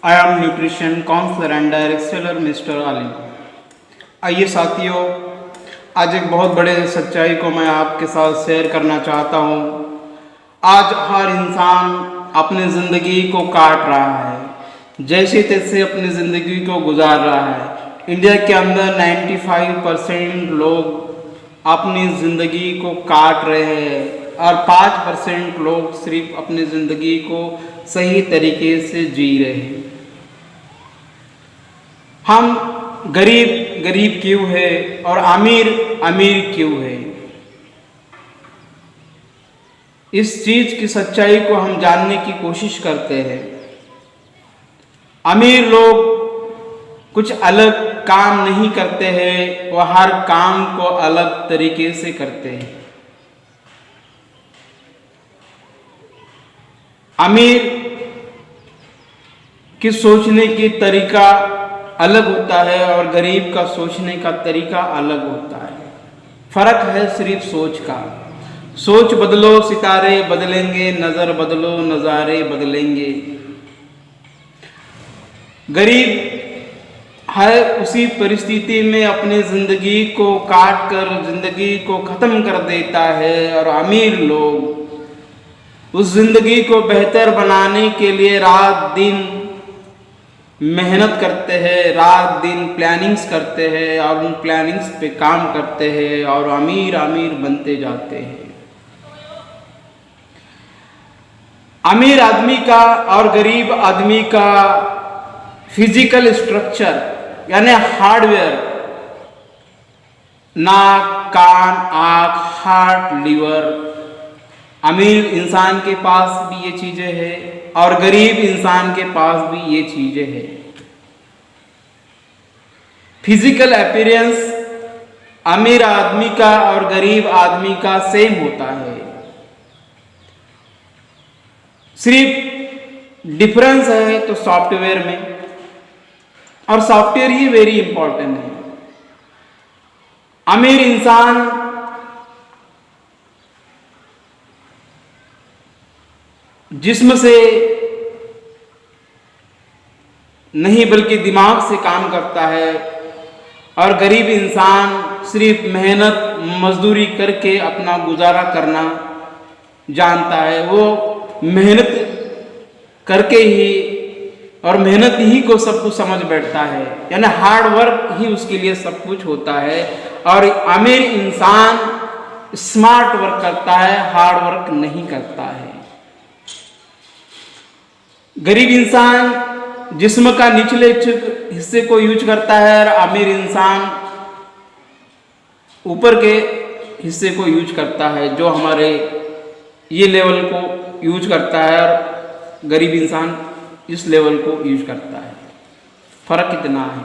I am nutrition counsellor and director mister Alim. आइए साथियों, आज एक बहुत बड़े सच्चाई को मैं आपके साथ शेयर करना चाहता हूँ। आज हर इंसान अपनी ज़िंदगी को काट रहा है, जैसे तैसे अपनी ज़िंदगी को गुजार रहा है। इंडिया के अंदर 95% लोग अपनी ज़िंदगी को काट रहे हैं और 5% लोग सिर्फ अपनी ज़िंदगी को सही तरीके से जी रहे हैं। हम गरीब गरीब क्यों है और अमीर अमीर क्यों है? इस चीज की सच्चाई को हम जानने की कोशिश करते हैं। अमीर लोग कुछ अलग काम नहीं करते हैं, वह हर काम को अलग तरीके से करते हैं। अमीर की सोचने की तरीका अलग होता है और गरीब का सोचने का तरीका अलग होता है। फर्क है सिर्फ सोच का। सोच बदलो सितारे बदलेंगे, नजर बदलो नजारे बदलेंगे। गरीब है उसी परिस्थिति में अपनी जिंदगी को काट कर जिंदगी को खत्म कर देता है, और अमीर लोग उस जिंदगी को बेहतर बनाने के लिए रात दिन मेहनत करते हैं, रात दिन प्लानिंग्स करते हैं और उन प्लानिंग्स पे काम करते हैं और अमीर अमीर बनते जाते हैं। अमीर आदमी का और गरीब आदमी का फिजिकल स्ट्रक्चर यानी हार्डवेयर, नाक, कान, आँख, हार्ट, लीवर, अमीर इंसान के पास भी ये चीजें हैं और गरीब इंसान के पास भी ये चीजें हैं। फिजिकल अपीयरेंस अमीर आदमी का और गरीब आदमी का सेम होता है, सिर्फ डिफरेंस है तो सॉफ्टवेयर में, और सॉफ्टवेयर ही वेरी इंपॉर्टेंट है। अमीर इंसान जिस्म से नहीं बल्कि दिमाग से काम करता है, और गरीब इंसान सिर्फ मेहनत मजदूरी करके अपना गुजारा करना जानता है। वो मेहनत करके ही और मेहनत ही को सब कुछ समझ बैठता है, यानी हार्ड वर्क ही उसके लिए सब कुछ होता है। और अमीर इंसान स्मार्ट वर्क करता है, हार्ड वर्क नहीं करता है। गरीब इंसान जिस्म का निचले हिस्से को यूज करता है और अमीर इंसान ऊपर के हिस्से को यूज करता है, जो हमारे ये लेवल को यूज करता है, और गरीब इंसान इस लेवल को यूज करता है। फर्क कितना है?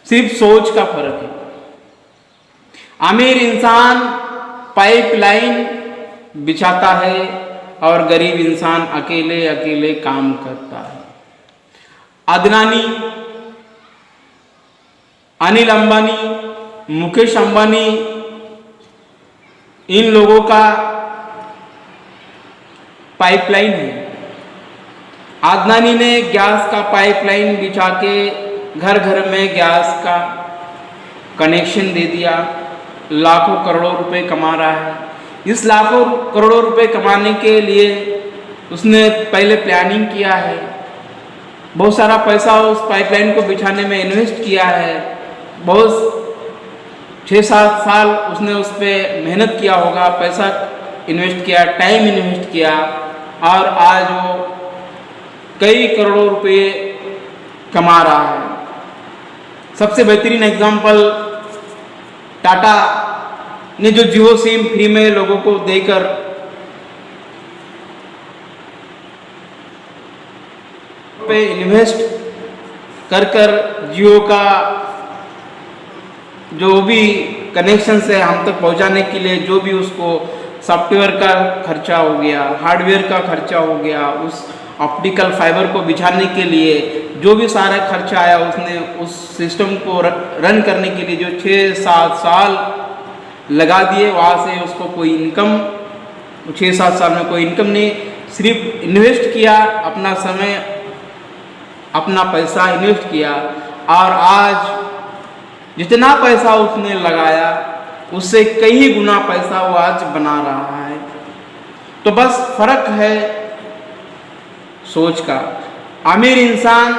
सिर्फ सोच का फर्क है। अमीर इंसान पाइपलाइन बिछाता है और गरीब इंसान अकेले अकेले काम करता है। अदनानी, अनिल अंबानी, मुकेश अंबानी, इन लोगों का पाइपलाइन है। अदनानी ने गैस का पाइपलाइन बिछा के घर घर में गैस का कनेक्शन दे दिया, लाखों करोड़ों रुपए कमा रहा है। इस लाखों करोड़ों रुपए कमाने के लिए उसने पहले प्लानिंग किया है, बहुत सारा पैसा उस पाइपलाइन को बिछाने में इन्वेस्ट किया है, बहुत 6-7 साल उसने उस पर मेहनत किया होगा, पैसा इन्वेस्ट किया, टाइम इन्वेस्ट किया, और आज वो कई करोड़ों रुपए कमा रहा है। सबसे बेहतरीन एग्जांपल टाटा ने जो जियो सिम फ्री में लोगों को देकर पे इन्वेस्ट कर कर जियो का जो भी कनेक्शन से हम तक पहुंचाने के लिए जो भी उसको सॉफ्टवेयर का खर्चा हो गया, हार्डवेयर का खर्चा हो गया, उस ऑप्टिकल फाइबर को बिछाने के लिए जो भी सारा खर्चा आया, उसने उस सिस्टम को रन करने के लिए जो 6-7 साल लगा दिए, वहाँ से उसको कोई इनकम 6-7 साल में कोई इनकम नहीं, सिर्फ इन्वेस्ट किया अपना समय, अपना पैसा इन्वेस्ट किया और आज जितना पैसा उसने लगाया उससे कई गुना पैसा वो आज बना रहा है। तो बस फर्क है सोच का। अमीर इंसान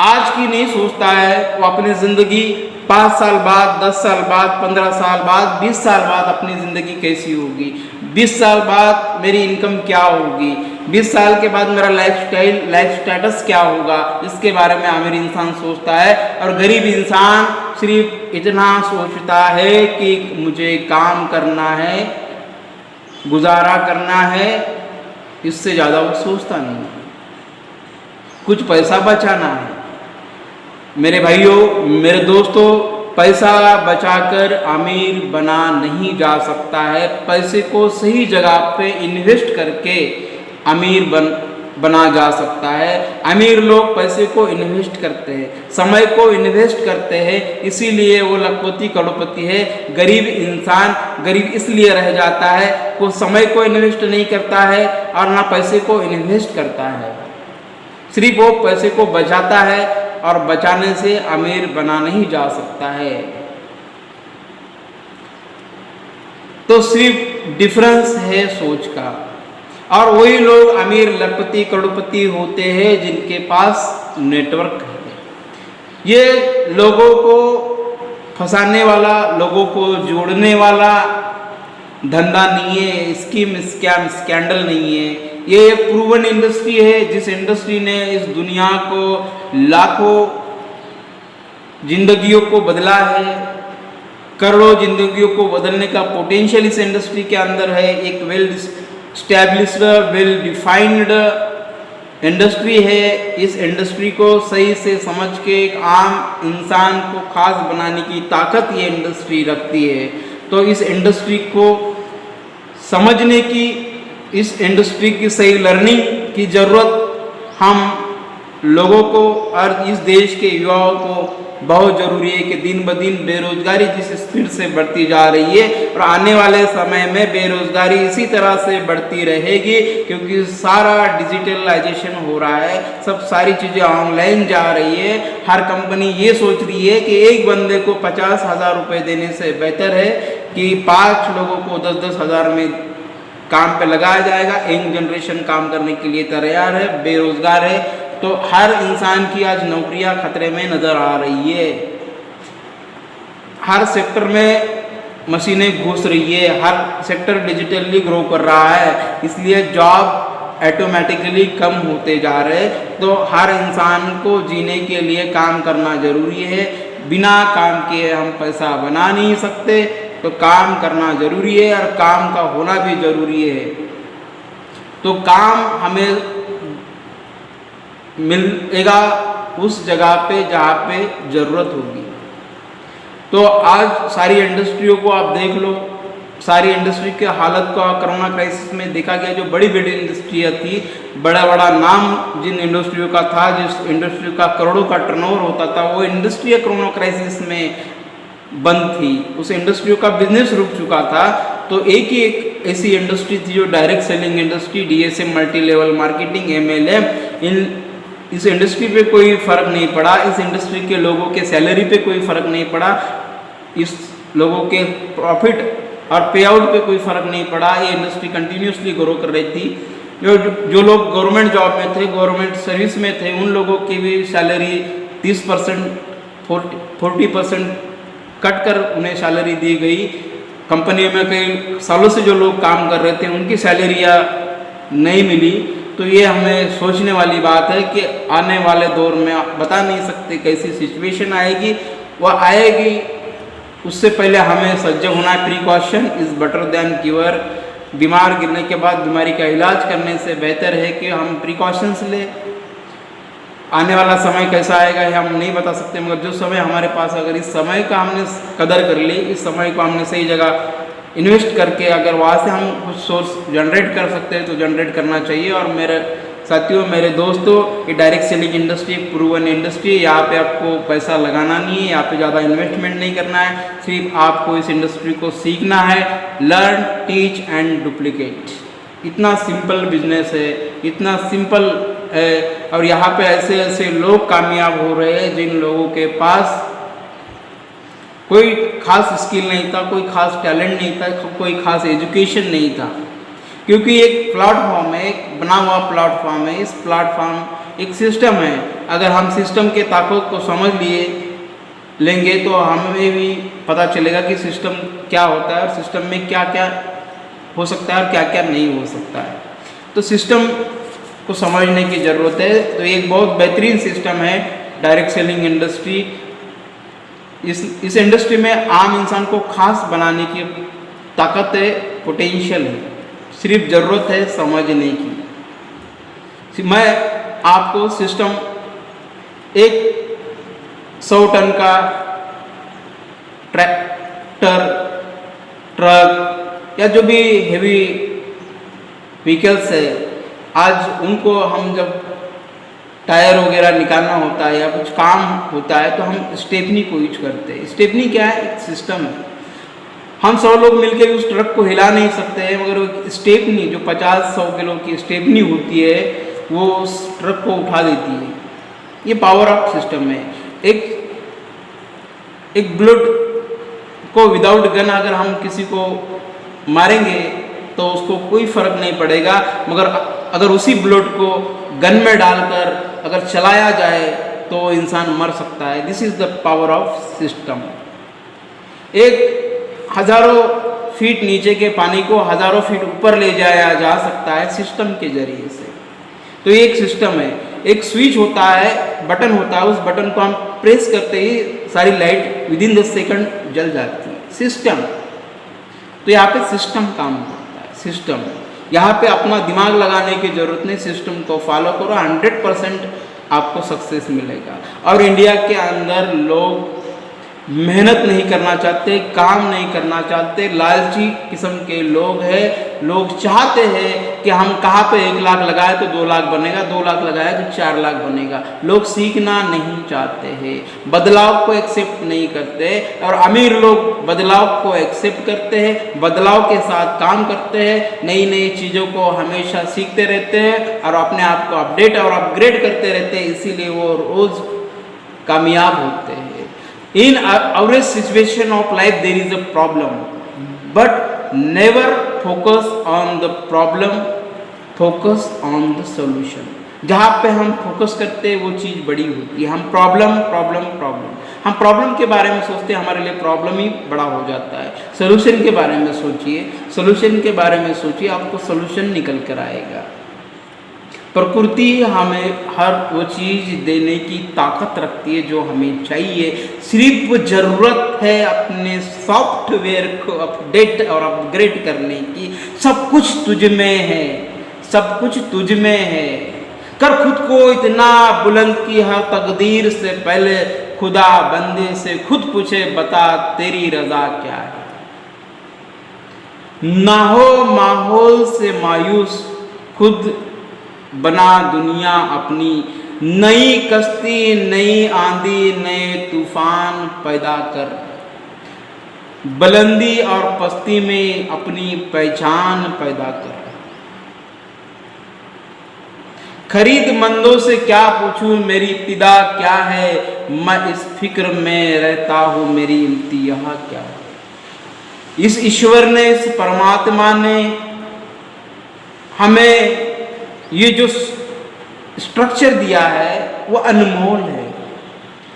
आज की नहीं सोचता है, वो अपनी ज़िंदगी 5 साल बाद, 10 साल बाद, 15 साल बाद, 20 साल बाद अपनी ज़िंदगी कैसी होगी, 20 साल बाद मेरी इनकम क्या होगी, 20 साल के बाद मेरा लाइफ स्टेटस क्या होगा, इसके बारे में अमीर इंसान सोचता है। और गरीब इंसान सिर्फ इतना सोचता है कि मुझे काम करना है, गुजारा करना है, इससे ज़्यादा वो सोचता नहीं है। कुछ पैसा बचाना है। मेरे भाइयों, मेरे दोस्तों, पैसा बचाकर अमीर बना नहीं जा सकता है। पैसे को सही जगह पे इन्वेस्ट करके अमीर बना जा सकता है। अमीर लोग पैसे को इन्वेस्ट करते हैं, समय को इन्वेस्ट करते हैं, इसीलिए वो लखपति करोड़पति है। गरीब इंसान गरीब इसलिए रह जाता है, वो समय को इन्वेस्ट नहीं करता है और ना पैसे को इन्वेस्ट करता है, सिर्फ वो पैसे को बचाता है और बचाने से अमीर बना नहीं जा सकता है। तो सिर्फ डिफरेंस है सोच का। और वही लोग अमीर लखपति करोड़पति होते हैं जिनके पास नेटवर्क है। ये लोगों को फंसाने वाला, लोगों को जोड़ने वाला धंधा नहीं है, स्कीम स्कैम स्कैंडल नहीं है। ये एक प्रूवन इंडस्ट्री है, जिस इंडस्ट्री ने इस दुनिया को लाखों जिंदगियों को बदला है, करोड़ों जिंदगियों को बदलने का पोटेंशियल इस इंडस्ट्री के अंदर है। एक well established, well defined industry है। इस इंडस्ट्री को सही से समझ के एक आम इंसान को खास बनाने की ताकत ये इंडस्ट्री रखती है। तो इस इंडस्ट्री को समझने की, इस इंडस्ट्री की सही लर्निंग की ज़रूरत हम लोगों को और इस देश के युवाओं को बहुत ज़रूरी है कि दिन ब दिन बेरोजगारी जिस स्पीड से बढ़ती जा रही है और आने वाले समय में बेरोजगारी इसी तरह से बढ़ती रहेगी, क्योंकि सारा डिजिटलाइजेशन हो रहा है, सब सारी चीज़ें ऑनलाइन जा रही है। हर कंपनी ये सोच रही है कि एक बंदे को 50,000 रुपये देने से बेहतर है कि 5 लोगों को 10-10 हज़ार में काम पे लगाया जाएगा। यंग जनरेशन काम करने के लिए तैयार है, बेरोजगार है, तो हर इंसान की आज नौकरियां खतरे में नज़र आ रही है। हर सेक्टर में मशीनें घुस रही है, हर सेक्टर डिजिटली ग्रो कर रहा है, इसलिए जॉब ऑटोमेटिकली कम होते जा रहे हैं। तो हर इंसान को जीने के लिए काम करना ज़रूरी है। बिना काम किए हम पैसा बना नहीं सकते, तो काम करना ज़रूरी है और काम का होना भी ज़रूरी है। तो काम हमें मिलेगा उस जगह पे जहाँ पे ज़रूरत होगी। तो आज सारी इंडस्ट्रियों को आप देख लो, सारी इंडस्ट्री के हालत को कोरोना क्राइसिस में देखा गया। जो बड़ी बड़ी इंडस्ट्रियाँ थी, बड़ा बड़ा नाम जिन इंडस्ट्रियों का था, जिस इंडस्ट्री का करोड़ों का टर्नओवर होता था, वो इंडस्ट्री कोरोना क्राइसिस में बंद थी, उस इंडस्ट्रियों का बिजनेस रुक चुका था। तो एक ऐसी इंडस्ट्री थी जो direct selling industry, DSM, multi level marketing, MLM. इस इंडस्ट्री पे कोई फ़र्क नहीं पड़ा, इस इंडस्ट्री के लोगों के सैलरी पे कोई फ़र्क नहीं पड़ा, इस लोगों के प्रॉफिट और पे आउट पे कोई फ़र्क नहीं पड़ा। ये इंडस्ट्री कंटिन्यूसली ग्रो कर रही थी। जो लोग गवर्नमेंट जॉब में थे, गवर्नमेंट सर्विस में थे, उन लोगों की भी सैलरी 30%, 40% कट कर उन्हें सैलरी दी गई। कंपनी में कई सालों से जो लोग काम कर रहे थे, उनकी सैलरियाँ नहीं मिली। तो ये हमें सोचने वाली बात है कि आने वाले दौर में बता नहीं सकते कैसी सिचुएशन आएगी, वह आएगी, उससे पहले हमें सज्ज होना है। Precaution is better than cure. बीमार गिरने के बाद बीमारी का इलाज करने से बेहतर है कि हम प्रिकॉशंस लें। आने वाला समय कैसा आएगा है हम नहीं बता सकते, मगर जो समय हमारे पास, अगर इस समय का हमने कदर कर ली, इस समय को हमने सही जगह इन्वेस्ट करके अगर वहाँ से हम कुछ सोर्स जनरेट कर सकते हैं तो जनरेट करना चाहिए। और मेरे साथियों, मेरे दोस्तों, ये डायरेक्ट सेलिंग इंडस्ट्री एक प्रूवन इंडस्ट्री है। यहाँ पे आपको पैसा लगाना नहीं है, यहाँ पे ज़्यादा इन्वेस्टमेंट नहीं करना है, सिर्फ आपको इस इंडस्ट्री को सीखना है। लर्न, टीच एंड डुप्लीकेट, इतना सिंपल बिजनेस है, इतना सिंपल है और यहाँ पे ऐसे ऐसे लोग कामयाब हो रहे हैं जिन लोगों के पास कोई खास स्किल नहीं था, कोई खास टैलेंट नहीं था, कोई खास एजुकेशन नहीं था, क्योंकि एक प्लेटफॉर्म है, एक बना हुआ प्लेटफॉर्म है। इस प्लेटफॉर्म एक सिस्टम है। अगर हम सिस्टम के ताकत को समझ लेंगे तो हमें भी पता चलेगा कि सिस्टम क्या होता है और सिस्टम में क्या क्या हो सकता है और क्या क्या नहीं हो सकता है। तो सिस्टम को समझने की ज़रूरत है। तो एक बहुत बेहतरीन सिस्टम है डायरेक्ट सेलिंग इंडस्ट्री। इस इंडस्ट्री में आम इंसान को खास बनाने की ताकत है, पोटेंशियल है, सिर्फ ज़रूरत है समझने की। मैं आपको सिस्टम एक 100 टन का ट्रैक्टर, ट्रक या जो भी हेवी व्हीकल्स है, आज उनको हम जब टायर वगैरह निकालना होता है या कुछ काम होता है तो हम स्टेपनी को यूज करते हैं। स्टेपनी क्या है? एक सिस्टम है। हम 100 लोग मिलकर उस ट्रक को हिला नहीं सकते हैं, मगर स्टेपनी जो 50-100 किलो की स्टेपनी होती है वो उस ट्रक को उठा देती है। ये पावर ऑफ सिस्टम है। एक बुलेट को विदाउट गन अगर हम किसी को मारेंगे तो उसको कोई फर्क नहीं पड़ेगा, मगर अगर उसी बुलेट को गन में डालकर अगर चलाया जाए तो इंसान मर सकता है। This is the power of system. एक हजारों फीट नीचे के पानी को हजारों फीट ऊपर ले जाया जा सकता है सिस्टम के जरिए से। तो ये एक सिस्टम है। एक स्विच होता है, बटन होता है, उस बटन को हम प्रेस करते ही सारी लाइट विदिन 10 सेकंड जल जाती है। सिस्टम। तो यहाँ पे सिस्टम काम करता है। सिस्टम यहाँ पे अपना दिमाग लगाने की जरूरत नहीं, सिस्टम को फॉलो करो, 100% आपको सक्सेस मिलेगा। और इंडिया के अंदर लोग मेहनत नहीं करना चाहते, काम नहीं करना चाहते, लालची किस्म के लोग हैं। लोग चाहते हैं कि हम कहाँ पे 1 लाख लगाए तो 2 लाख बनेगा, 2 लाख लगाए तो 4 लाख बनेगा। लोग सीखना नहीं चाहते हैं, बदलाव को एक्सेप्ट नहीं करते। और अमीर लोग बदलाव को एक्सेप्ट करते हैं, बदलाव के साथ काम करते हैं, नई नई चीज़ों को हमेशा सीखते रहते हैं और अपने आप को अपडेट और अपग्रेड करते रहते हैं। इसीलिए वो रोज़ कामयाब होते हैं। In average situation of life there is a problem, but never focus on the problem, focus on the solution. जहाँ पे हम फोकस करते हैं वो चीज़ बड़ी होती है। हम प्रॉब्लम हम प्रॉब्लम के बारे में सोचते हैं, हमारे लिए प्रॉब्लम ही बड़ा हो जाता है। सोल्यूशन के बारे में सोचिए, सोल्यूशन के बारे में सोचिए, आपको सोल्यूशन निकल कर आएगा। प्रकृति हमें हर वो चीज़ देने की ताकत रखती है जो हमें चाहिए, सिर्फ ज़रूरत है अपने सॉफ्टवेयर को अपडेट और अपग्रेड करने की। सब कुछ तुझ में है, सब कुछ तुझ में है। कर खुद को इतना बुलंद कि हर तकदीर से पहले खुदा बंदे से खुद पूछे, बता तेरी रजा क्या है। ना हो माहौल से मायूस, खुद बना दुनिया अपनी। नई कश्ती, नई आंधी, नए तूफान पैदा कर। बुलंदी और पस्ती में अपनी पहचान पैदा कर। खरीदमंदों से क्या पूछूं मेरी इब्तिदा क्या है, मैं इस फिक्र में रहता हूं मेरी इम्तिया क्या है। इस ईश्वर ने, इस परमात्मा ने हमें ये जो स्ट्रक्चर दिया है वो अनमोल है,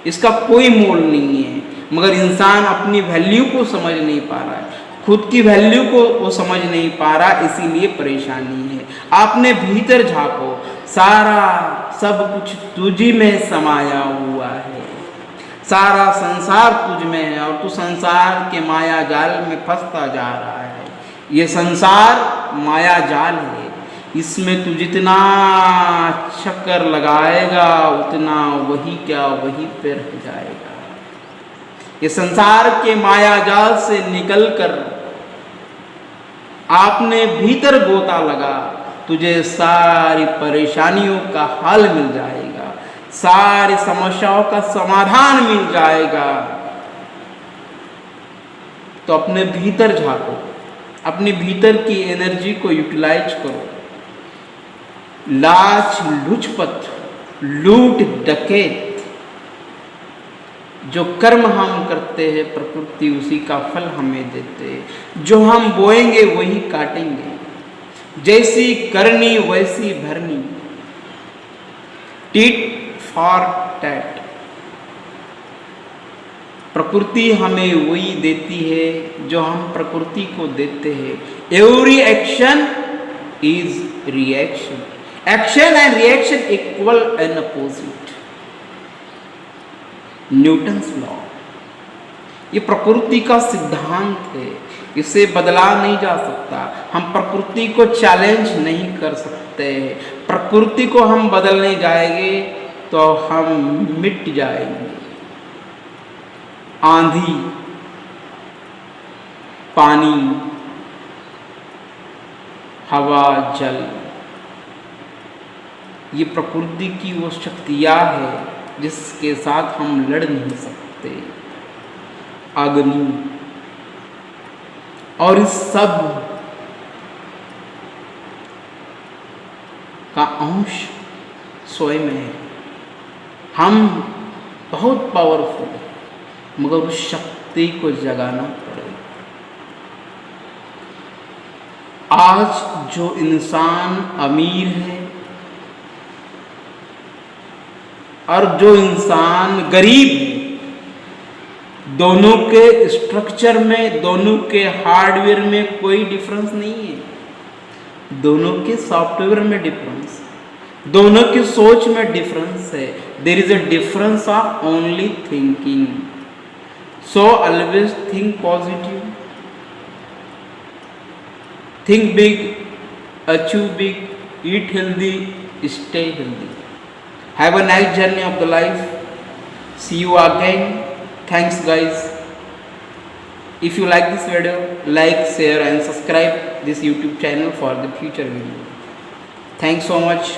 इसका कोई मोल नहीं है। मगर इंसान अपनी वैल्यू को समझ नहीं पा रहा है, खुद की वैल्यू को वो समझ नहीं पा रहा, इसीलिए परेशानी है। आपने भीतर झांको, सारा सब कुछ तुझी में समाया हुआ है। सारा संसार तुझ में है और तू संसार के माया जाल में फंसता जा रहा है। ये संसार माया जाल है, इसमें तू जितना चक्कर लगाएगा उतना वही क्या वही पे रह जाएगा। ये संसार के माया जाल से निकलकर आपने भीतर गोता लगा, तुझे सारी परेशानियों का हल मिल जाएगा, सारी समस्याओं का समाधान मिल जाएगा। तो अपने भीतर झांको, अपने भीतर की एनर्जी को यूटिलाइज करो। लाच लुचपत लूट डकैत, जो कर्म हम करते हैं प्रकृति उसी का फल हमें देते हैं। जो हम बोएंगे वही काटेंगे, जैसी करनी वैसी भरनी, टिट फॉर टैट। प्रकृति हमें वही देती है जो हम प्रकृति को देते हैं। Every action is reaction, action and reaction equal and opposite. Newton's law, ये प्रकृति का सिद्धांत है, इसे बदला नहीं जा सकता। हम प्रकृति को चैलेंज नहीं कर सकते। प्रकृति को हम बदलने जाएंगे तो हम मिट जाएंगे। आंधी, पानी, हवा, जल, ये प्रकृति की वो शक्तियाँ है जिसके साथ हम लड़ नहीं सकते। अग्नि, और इस सब का अंश स्वयं है। हम बहुत पावरफुल हैं, मगर उस शक्ति को जगाना पड़ेगा। आज जो इंसान अमीर है और जो इंसान गरीब है, दोनों के स्ट्रक्चर में, दोनों के हार्डवेयर में कोई डिफरेंस नहीं है। दोनों के सॉफ्टवेयर में डिफरेंस, दोनों की सोच में डिफरेंस है। There is a difference of only thinking. So always think positive, think big, achieve big, eat healthy, stay healthy. Have a nice journey of the life. See you again. Thanks guys. If you like this video, like, share and subscribe this YouTube channel for the future video. Thanks so much.